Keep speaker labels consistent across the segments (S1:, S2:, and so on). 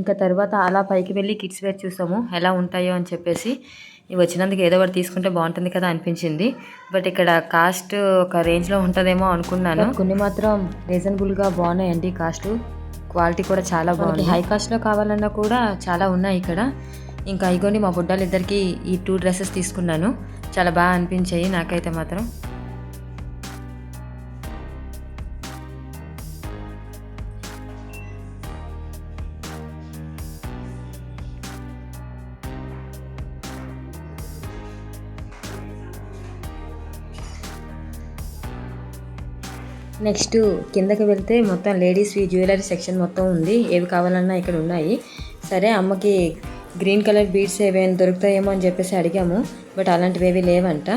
S1: ఇంకా తర్వాత అలా పైకి వెళ్ళి కిడ్స్ వేర్ చూసాము ఎలా ఉంటాయో అని చెప్పేసి. ఇవి వచ్చినందుకు ఏదో ఒకటి తీసుకుంటే బాగుంటుంది కదా అనిపించింది. బట్ ఇక్కడ కాస్ట్ ఒక రేంజ్లో ఉంటుందేమో అనుకున్నాను. కొన్ని మాత్రం రీజనబుల్గా బాగున్నాయండి. కాస్ట్ క్వాలిటీ కూడా చాలా బాగుంది. హై కాస్ట్లో కావాలన్నా కూడా చాలా ఉన్నాయి ఇక్కడ. ఇంకా ఇగోండి మా బుడ్డాలిద్దరికి ఈ 2 డ్రెస్సెస్ తీసుకున్నాను. చాలా బాగా అనిపించాయి నాకైతే మాత్రం. నెక్స్ట్ కిందకి వెళ్తే మొత్తం లేడీస్వి జ్యువెలరీ సెక్షన్ మొత్తం ఉంది. ఏవి కావాలన్నా ఇక్కడ ఉన్నాయి. సరే అమ్మకి గ్రీన్ కలర్ బీడ్స్ ఏమైనా దొరుకుతాయేమో అని చెప్పేసి అడిగాము. బట్ అలాంటివి ఏవి లేవంట.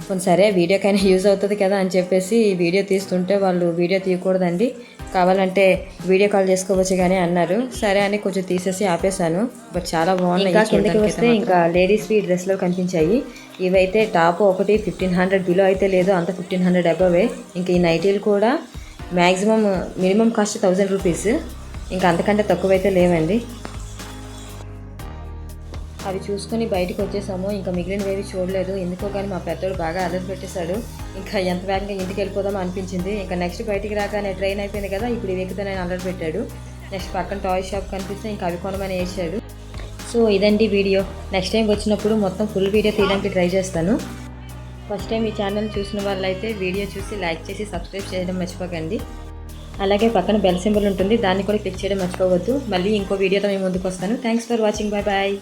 S1: కొంచెం సరే వీడియోకైనా యూజ్ అవుతుంది కదా అని చెప్పేసి వీడియో తీస్తుంటే వాళ్ళు వీడియో తీయకూడదండి, కావాలంటే వీడియో కాల్ చేసుకోవచ్చు కానీ అన్నారు. సరే అని కొంచెం తీసేసి ఆపేశాను. బట్ చాలా బాగున్నాయి. ఇంకా కిందకి వస్తే ఇంకా లేడీస్వి డ్రెస్లో కనిపించాయి. ఇవైతే టాప్ ఒకటి 1500 బిలో అయితే లేదు, అంత 1500 అబవే. ఇంకా ఈ నైటీలు కూడా మ్యాక్సిమం మినిమం కాస్ట్ 1000 రూపీస్. ఇంకా అంతకంటే తక్కువైతే లేవండి. అవి చూసుకొని బయటకు వచ్చేసాము. ఇంకా మిగిలినవేవి చూడలేదు. ఎందుకో కానీ మా పెద్దోడు బాగా అదర్ పెట్టేశాడు. ఇంకా ఎంత వేగంగా ఇంటికి వెళ్ళిపోదామో అనిపించింది. ఇంకా నెక్స్ట్ బయటికి రాగానే ట్రైన్ అయిపోయింది కదా, ఇప్పుడు ఇవి ఎక్కుతానని అలర్ట్ పెట్టాడు. నెక్స్ట్ పక్కన టాయ్ షాప్ కనిపిస్తే ఇంకా అవి కొనమని వేసాడు. సో ఇదండి వీడియో. నెక్స్ట్ టైం వచ్చినప్పుడు మొత్తం ఫుల్ వీడియో తీయడానికి ట్రై చేస్తాను. ఫస్ట్ టైం ఈ ఛానల్ చూసిన వాళ్ళైతే వీడియో చూసి లైక్ చేసి సబ్స్క్రైబ్ చేయడం మర్చిపోకండి. అలాగే పక్కన బెల్ సింబల్ ఉంటుంది, దాన్ని కూడా క్లిక్ చేయడం మర్చిపోవద్దు. మళ్ళీ ఇంకో వీడియోతో మేము ముందుకు వస్తాను. Thanks for watching. Bye bye.